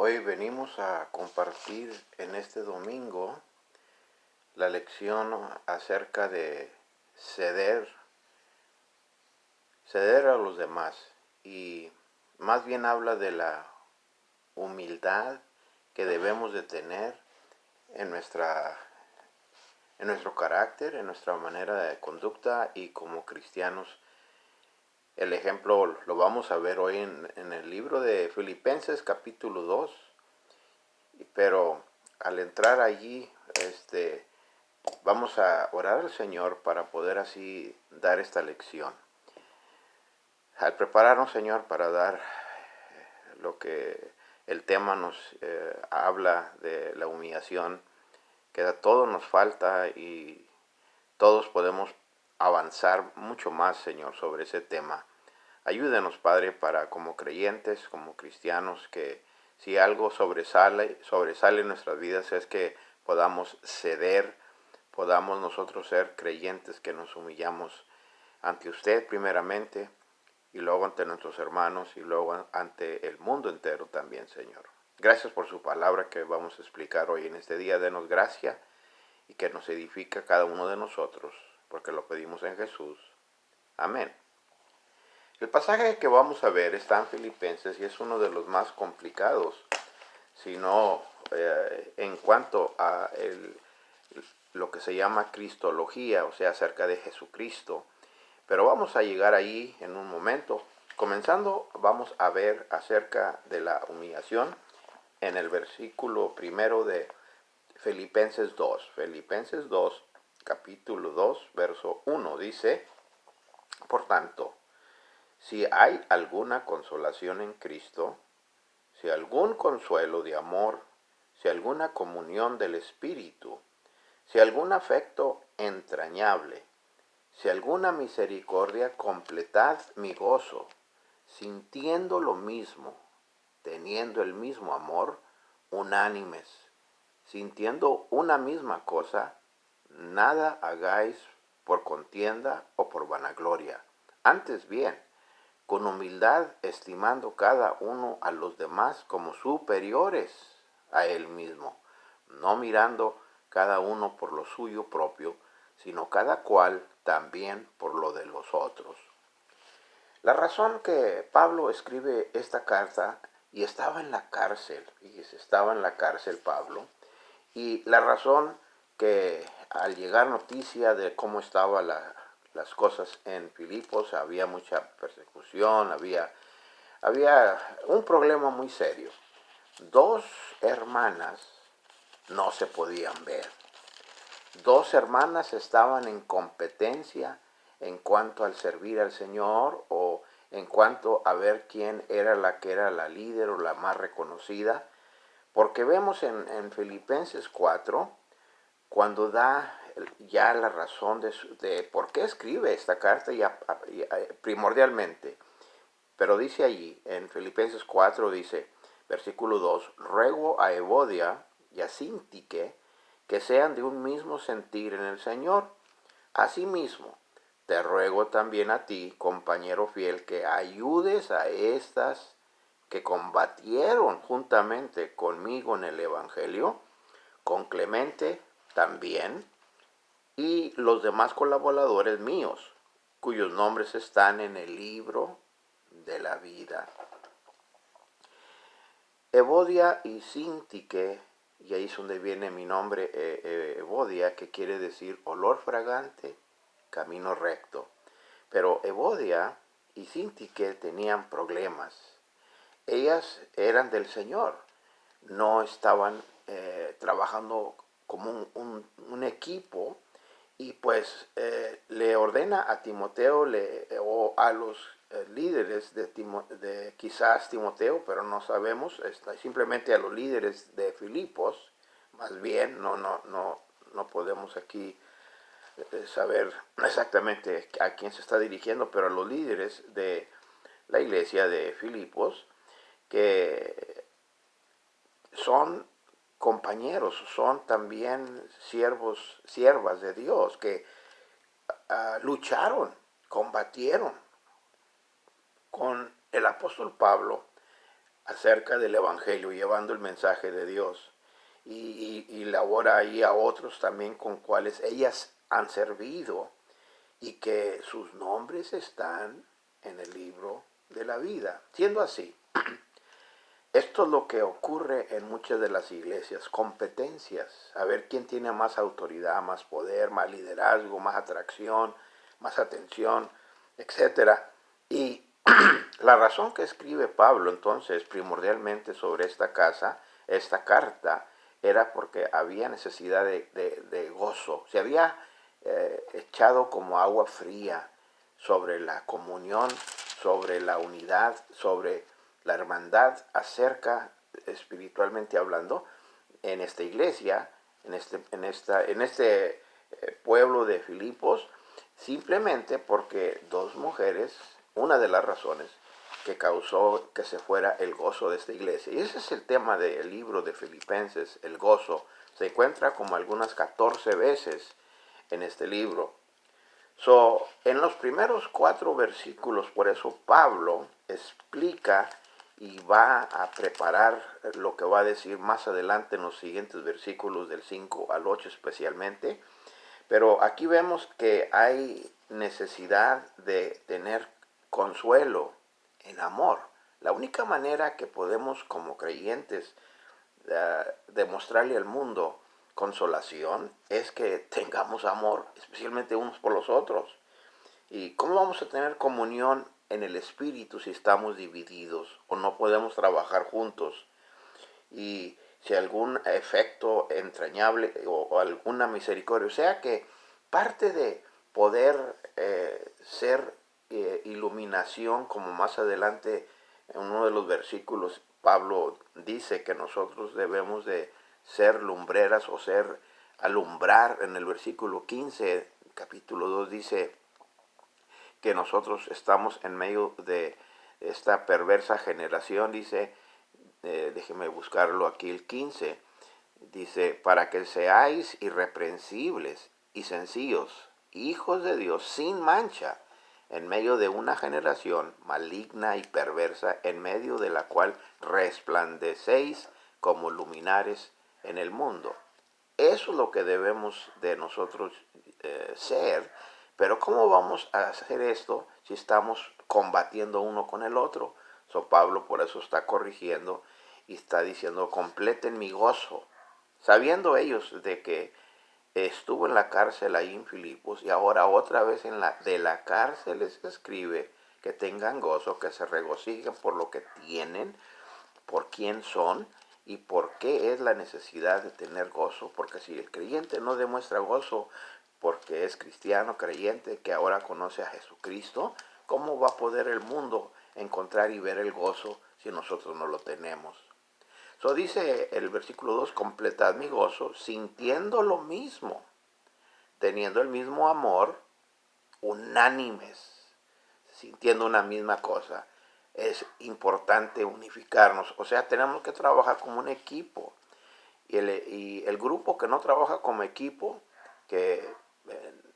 Hoy venimos a compartir en este domingo la lección acerca de ceder a los demás, y más bien habla de la humildad que debemos de tener en nuestro carácter, en nuestra manera de conducta y como cristianos. El ejemplo lo vamos a ver hoy en el libro de Filipenses capítulo 2, pero al entrar allí, vamos a orar al Señor para poder así dar esta lección. Al prepararnos, Señor, para dar lo que el tema nos habla de la humillación, que a todos nos falta y todos podemos avanzar mucho más, Señor, sobre ese tema. Ayúdenos, Padre, para como creyentes, como cristianos, que si algo sobresale en nuestras vidas es que podamos ceder, podamos nosotros ser creyentes que nos humillamos ante usted primeramente, y luego ante nuestros hermanos, y luego ante el mundo entero también, Señor. Gracias por su palabra que vamos a explicar hoy en este día. Denos gracia y que nos edifique a cada uno de nosotros, porque lo pedimos en Jesús. Amén. El pasaje que vamos a ver está en Filipenses y es uno de los más complicados, sino en cuanto a lo que se llama cristología, o sea, acerca de Jesucristo. Pero vamos a llegar ahí en un momento. Comenzando, vamos a ver acerca de la humillación en el versículo primero de Filipenses 2. Filipenses 2, capítulo 2, verso 1, dice: por tanto, si hay alguna consolación en Cristo, si algún consuelo de amor, si alguna comunión del Espíritu, si algún afecto entrañable, si alguna misericordia, completad mi gozo, sintiendo lo mismo, teniendo el mismo amor, unánimes, sintiendo una misma cosa, nada hagáis por contienda o por vanagloria. Antes bien, con humildad estimando cada uno a los demás como superiores a él mismo, no mirando cada uno por lo suyo propio, sino cada cual también por lo de los otros. La razón que Pablo escribe esta carta, y estaba en la cárcel, Pablo, y la razón que al llegar noticia de cómo estaban las cosas en Filipos, había mucha persecución, había un problema muy serio. Dos hermanas no se podían ver. Dos hermanas estaban en competencia en cuanto al servir al Señor, o en cuanto a ver quién era la líder o la más reconocida, porque vemos en Filipenses 4, cuando da ya la razón de por qué escribe esta carta, primordialmente. Pero dice allí, en Filipenses 4, dice, versículo 2, ruego a Evodia y a Síntique que sean de un mismo sentir en el Señor. Asimismo, te ruego también a ti, compañero fiel, que ayudes a estas que combatieron juntamente conmigo en el Evangelio, con Clemente también, y los demás colaboradores míos, cuyos nombres están en el libro de la vida. Evodia y Síntique, y ahí es donde viene mi nombre, Evodia, que quiere decir olor fragante, camino recto. Pero Evodia y Síntique tenían problemas. Ellas eran del Señor, no estaban trabajando como un equipo, y pues le ordena a Timoteo o a los líderes de quizás Timoteo, pero no sabemos, simplemente a los líderes de Filipos, más bien, no podemos aquí saber exactamente a quién se está dirigiendo, pero a los líderes de la iglesia de Filipos, que son compañeros, son también siervas de Dios, que lucharon, combatieron con el apóstol Pablo acerca del Evangelio, llevando el mensaje de Dios. Y labora ahí a otros también con cuales ellas han servido y que sus nombres están en el libro de la vida. Siendo así, esto es lo que ocurre en muchas de las iglesias, competencias, a ver quién tiene más autoridad, más poder, más liderazgo, más atracción, más atención, etcétera. Y la razón que escribe Pablo entonces primordialmente sobre esta carta, era porque había necesidad de gozo. Se había echado como agua fría sobre la comunión, sobre la unidad, sobre la hermandad acerca, espiritualmente hablando, en esta iglesia, en este pueblo de Filipos, simplemente porque dos mujeres, una de las razones que causó que se fuera el gozo de esta iglesia. Y ese es el tema del libro de Filipenses, el gozo. Se encuentra como algunas 14 veces en este libro. En los primeros 4 versículos, por eso Pablo explica y va a preparar lo que va a decir más adelante en los siguientes versículos del 5 al 8 especialmente. Pero aquí vemos que hay necesidad de tener consuelo en amor. La única manera que podemos como creyentes demostrarle al mundo consolación es que tengamos amor, especialmente unos por los otros. ¿Y cómo vamos a tener comunión en el espíritu si estamos divididos o no podemos trabajar juntos? Y si algún efecto entrañable o alguna misericordia, o sea que parte de poder ser iluminación, como más adelante en uno de los versículos Pablo dice que nosotros debemos de ser lumbreras o ser alumbrar. En el versículo 15, capítulo 2 dice que nosotros estamos en medio de esta perversa generación, dice, déjeme buscarlo aquí el 15, dice, para que seáis irreprensibles y sencillos, hijos de Dios sin mancha, en medio de una generación maligna y perversa, en medio de la cual resplandecéis como luminares en el mundo. Eso es lo que debemos de nosotros ser. Pero ¿cómo vamos a hacer esto si estamos combatiendo uno con el otro? Pablo por eso está corrigiendo y está diciendo, completen mi gozo, sabiendo ellos de que estuvo en la cárcel ahí en Filipos y ahora otra vez de la cárcel les escribe que tengan gozo, que se regocijen por lo que tienen, por quién son y por qué es la necesidad de tener gozo. Porque si el creyente no demuestra gozo porque es cristiano, creyente, que ahora conoce a Jesucristo, ¿cómo va a poder el mundo encontrar y ver el gozo si nosotros no lo tenemos? Dice el versículo 2, completad mi gozo sintiendo lo mismo, teniendo el mismo amor, unánimes, sintiendo una misma cosa. Es importante unificarnos, o sea, tenemos que trabajar como un equipo. Y el grupo que no trabaja como equipo, que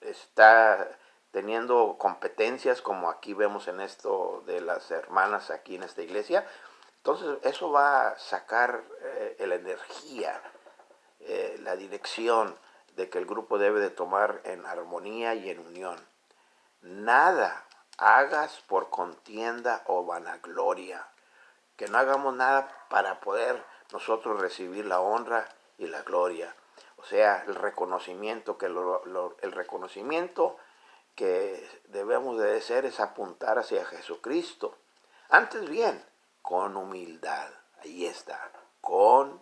está teniendo competencias, como aquí vemos en esto de las hermanas aquí en esta iglesia, entonces eso va a sacar la energía, la dirección de que el grupo debe de tomar en armonía y en unión. Nada hagas por contienda o vanagloria. Que no hagamos nada para poder nosotros recibir la honra y la gloria. O sea, el reconocimiento, el reconocimiento que debemos de hacer es apuntar hacia Jesucristo. Antes bien, con humildad. Ahí está, con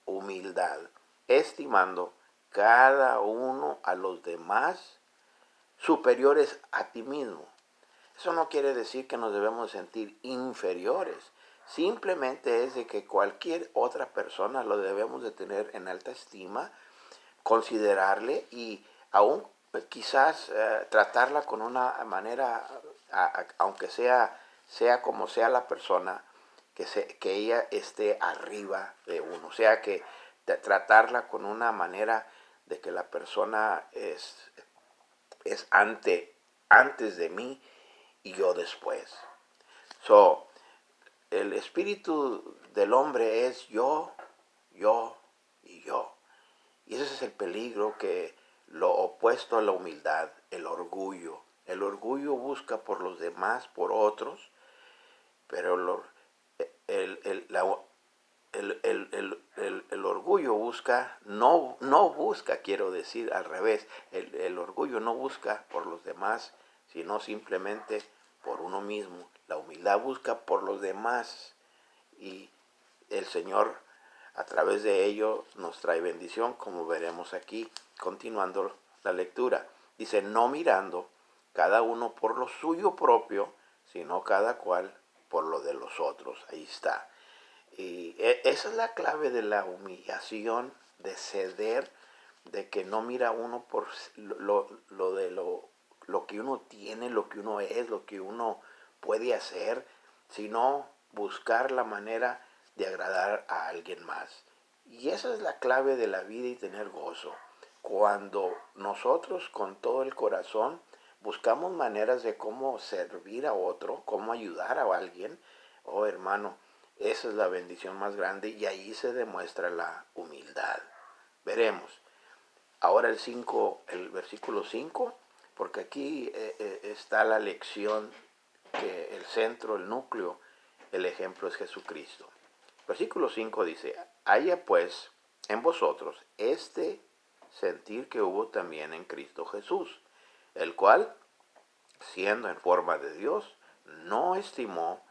humildad, estimando cada uno a los demás superiores a ti mismo. Eso no quiere decir que nos debemos sentir inferiores. Simplemente es de que cualquier otra persona lo debemos de tener en alta estima, considerarle y aún quizás tratarla con una manera, aunque sea como sea la persona, que ella esté arriba de uno. O sea, que tratarla con una manera de que la persona es antes de mí y yo después. el espíritu del hombre es yo y yo. Y ese es el peligro, que lo opuesto a la humildad, el orgullo. El orgullo busca por los demás, por otros, pero el orgullo busca, no busca, quiero decir al revés, el orgullo no busca por los demás, sino simplemente por uno mismo. La humildad busca por los demás, y el Señor a través de ello nos trae bendición, como veremos aquí, continuando la lectura. Dice, no mirando cada uno por lo suyo propio, sino cada cual por lo de los otros. Ahí está. Y esa es la clave de la humillación, de ceder, de que no mira uno por lo que uno tiene, lo que uno es, lo que uno puede hacer, sino buscar la manera de agradar a alguien más. Y esa es la clave de la vida y tener gozo. Cuando nosotros con todo el corazón buscamos maneras de cómo servir a otro, cómo ayudar a alguien, oh hermano, esa es la bendición más grande, y ahí se demuestra la humildad. Veremos. Ahora el versículo 5, porque aquí está la lección, que el centro, el núcleo, el ejemplo es Jesucristo. Versículo 5 dice, haya pues en vosotros este sentir que hubo también en Cristo Jesús, el cual, siendo en forma de Dios, no estimó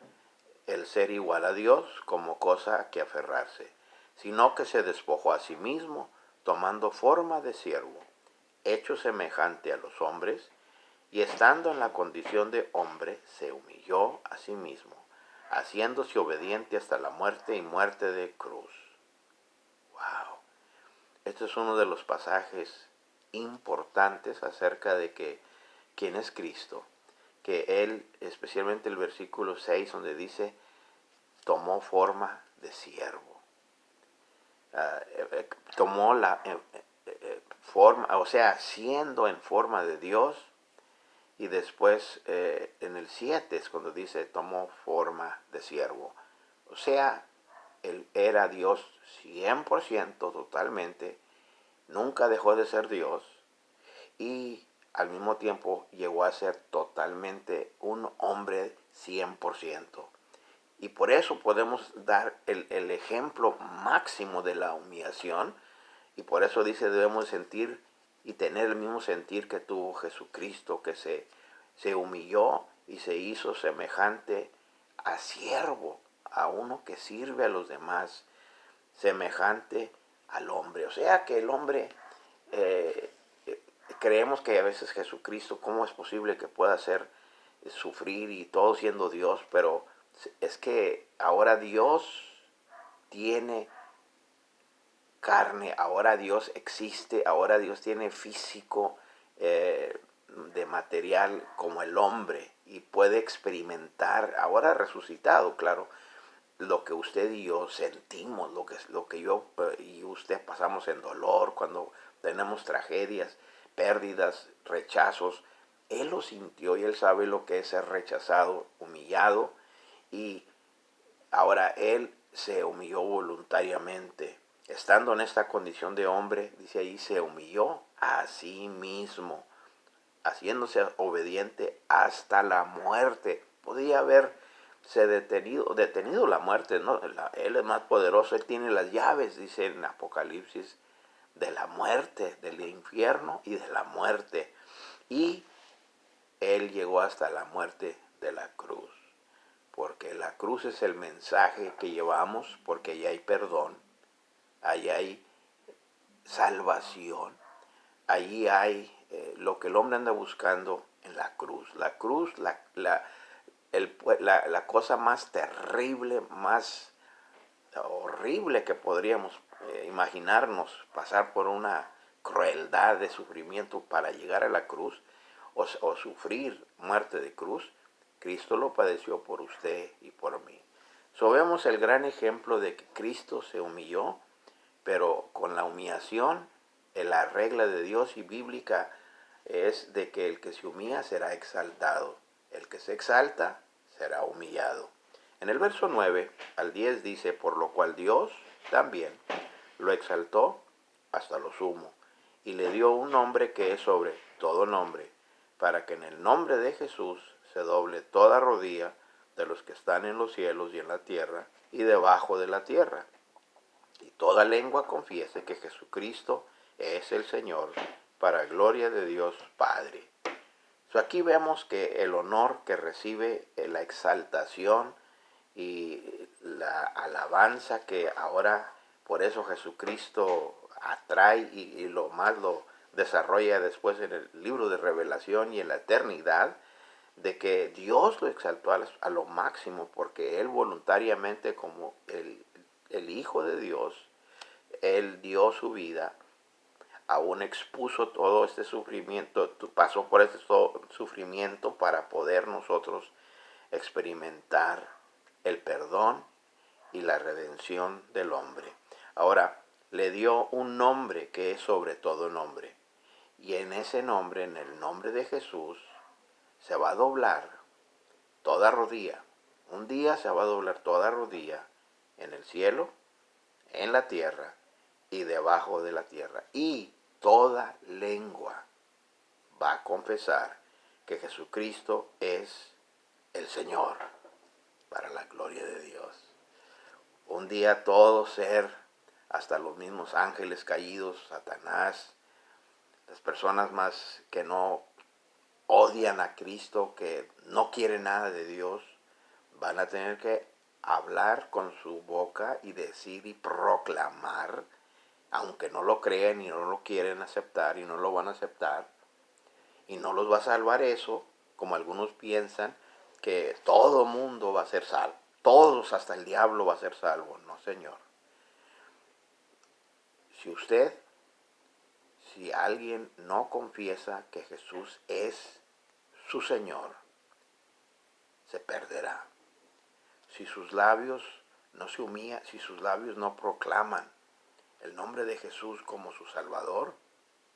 el ser igual a Dios como cosa a que aferrarse, sino que se despojó a sí mismo, tomando forma de siervo, hecho semejante a los hombres, y estando en la condición de hombre, se humilló a sí mismo, haciéndose obediente hasta la muerte, y muerte de cruz. ¡Wow! Este es uno de los pasajes importantes acerca de que quién es Cristo, que Él, especialmente el versículo 6, donde dice, tomó forma de siervo. Tomó la forma, o sea, siendo en forma de Dios. Y después en el 7 es cuando dice, tomó forma de siervo. O sea, él era Dios 100%, totalmente. Nunca dejó de ser Dios. Y al mismo tiempo llegó a ser totalmente un hombre 100%. Y por eso podemos dar el ejemplo máximo de la humillación. Y por eso dice, debemos sentir y tener el mismo sentir que tuvo Jesucristo, que se humilló y se hizo semejante a siervo, a uno que sirve a los demás, semejante al hombre. O sea que el hombre, creemos que a veces Jesucristo, ¿cómo es posible que pueda hacer sufrir y todo siendo Dios? Pero es que ahora Dios tiene carne, ahora Dios existe, ahora Dios tiene físico, de material como el hombre, y puede experimentar, ahora resucitado, claro, lo que usted y yo sentimos, lo que yo y usted pasamos en dolor, cuando tenemos tragedias, pérdidas, rechazos. Él lo sintió y Él sabe lo que es ser rechazado, humillado, y ahora Él se humilló voluntariamente. Estando en esta condición de hombre, dice ahí, se humilló a sí mismo, haciéndose obediente hasta la muerte. Podría haberse detenido la muerte, ¿no? Él es más poderoso, Él tiene las llaves, dice en Apocalipsis, de la muerte, del infierno y de la muerte. Y Él llegó hasta la muerte de la cruz, porque la cruz es el mensaje que llevamos, porque allí hay perdón, allí hay salvación, allí hay lo que el hombre anda buscando en la cruz. La cruz, la cosa más terrible, más horrible que podríamos imaginarnos, pasar por una crueldad de sufrimiento para llegar a la cruz, o sufrir muerte de cruz. Cristo lo padeció por usted y por mí. Vemos el gran ejemplo de que Cristo se humilló, pero con la humillación, la regla de Dios y bíblica es de que el que se humilla será exaltado, el que se exalta será humillado. En el verso 9 al 10 dice, por lo cual Dios también lo exaltó hasta lo sumo y le dio un nombre que es sobre todo nombre, para que en el nombre de Jesús se doble toda rodilla de los que están en los cielos y en la tierra y debajo de la tierra, y toda lengua confiese que Jesucristo es el Señor, para gloria de Dios Padre. Aquí vemos que el honor que recibe, la exaltación y la alabanza que ahora por eso Jesucristo atrae y lo más lo desarrolla después en el libro de Revelación y en la eternidad, de que Dios lo exaltó a lo máximo, porque Él voluntariamente, como el Hijo de Dios, Él dio su vida, aún expuso todo este sufrimiento, pasó por este sufrimiento para poder nosotros experimentar el perdón y la redención del hombre. Ahora, le dio un nombre que es sobre todo nombre. Y en ese nombre, en el nombre de Jesús, se va a doblar toda rodilla. Un día se va a doblar toda rodilla en el cielo, en la tierra y debajo de la tierra. Y toda lengua va a confesar que Jesucristo es el Señor, para la gloria de Dios. Un día todo ser, hasta los mismos ángeles caídos, Satanás, las personas más que no odian a Cristo, que no quieren nada de Dios, van a tener que hablar con su boca y decir y proclamar, aunque no lo crean y no lo quieren aceptar y no lo van a aceptar, y no los va a salvar eso, como algunos piensan, que todo mundo va a ser salvo. Todos, hasta el diablo, va a ser salvo. No, Señor. Si alguien no confiesa que Jesús es su Señor, se perderá. Si sus labios no se humillan, si sus labios no proclaman el nombre de Jesús como su Salvador,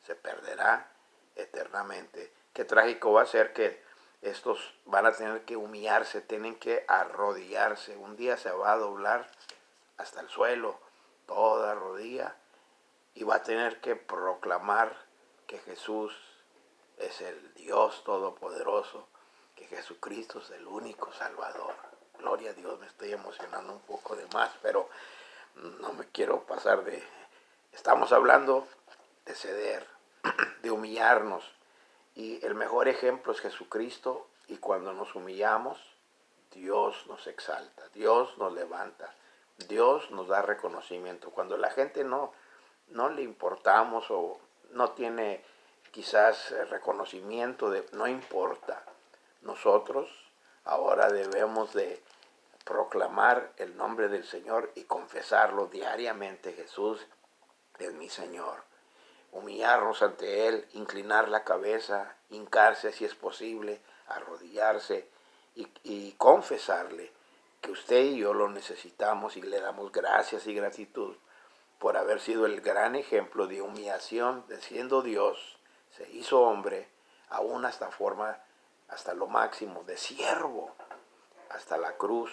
se perderá eternamente. Qué trágico va a ser que estos van a tener que humillarse, tienen que arrodillarse. Un día se va a doblar hasta el suelo toda rodilla y va a tener que proclamar que Jesús es el Dios Todopoderoso, que Jesucristo es el único Salvador. Gloria a Dios, me estoy emocionando un poco de más, pero no me quiero pasar de... Estamos hablando de ceder, de humillarnos, y el mejor ejemplo es Jesucristo, y cuando nos humillamos, Dios nos exalta, Dios nos levanta, Dios nos da reconocimiento. Cuando la gente no le importamos o no tiene quizás reconocimiento, no importa. Nosotros ahora debemos de proclamar el nombre del Señor y confesarlo diariamente. Jesús es mi Señor. Humillarnos ante Él, inclinar la cabeza, hincarse si es posible, arrodillarse y confesarle que usted y yo lo necesitamos, y le damos gracias y gratitud por haber sido el gran ejemplo de humillación, de siendo Dios, se hizo hombre, aún hasta lo máximo, de siervo, hasta la cruz,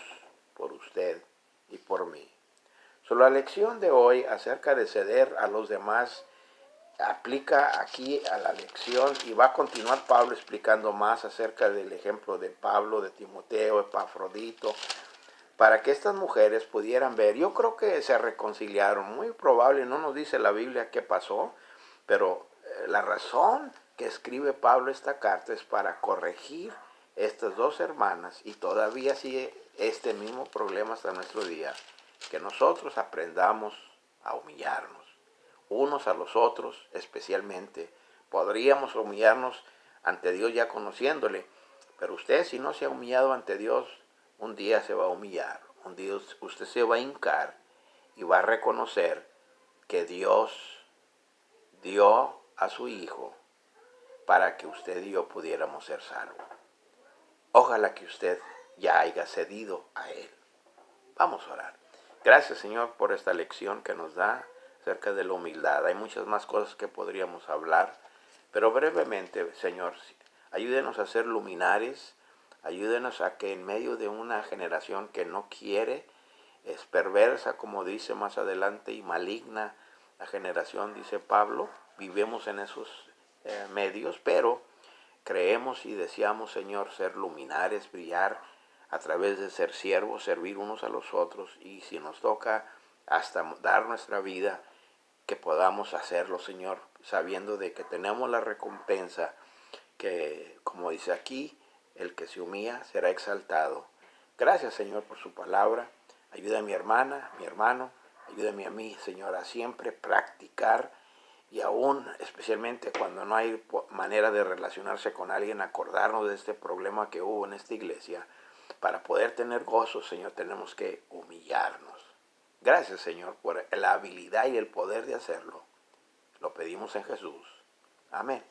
por usted y por mí. La lección de hoy acerca de ceder a los demás aplica aquí a la lección, y va a continuar Pablo explicando más acerca del ejemplo de Pablo, de Timoteo, Epafrodito, para que estas mujeres pudieran ver. Yo creo que se reconciliaron, muy probable, no nos dice la Biblia qué pasó, pero la razón que escribe Pablo esta carta es para corregir estas dos hermanas, y todavía sigue este mismo problema hasta nuestro día, que nosotros aprendamos a humillarnos unos a los otros, especialmente. Podríamos humillarnos ante Dios ya conociéndole, pero usted, si no se ha humillado ante Dios, un día se va a humillar, un día usted se va a hincar y va a reconocer que Dios dio a su Hijo para que usted y yo pudiéramos ser salvos. Ojalá que usted ya haya cedido a Él. Vamos a orar. Gracias, Señor, por esta lección que nos da acerca de la humildad. Hay muchas más cosas que podríamos hablar, pero brevemente, Señor, ayúdenos a ser luminares, Ayúdenos a que en medio de una generación que no quiere, es perversa, como dice más adelante, y maligna, la generación, dice Pablo, vivimos en esos medios, pero creemos y deseamos, Señor, ser luminares, brillar a través de ser siervos, servir unos a los otros, y si nos toca hasta dar nuestra vida, que podamos hacerlo, Señor, sabiendo de que tenemos la recompensa, que como dice aquí, el que se humilla será exaltado. Gracias, Señor, por su palabra. Ayuda a mi hermana, mi hermano, ayúdame a mí, Señor, a siempre practicar, y aún, especialmente cuando no hay manera de relacionarse con alguien, acordarnos de este problema que hubo en esta iglesia. Para poder tener gozo, Señor, tenemos que humillarnos. Gracias, Señor, por la habilidad y el poder de hacerlo. Lo pedimos en Jesús. Amén.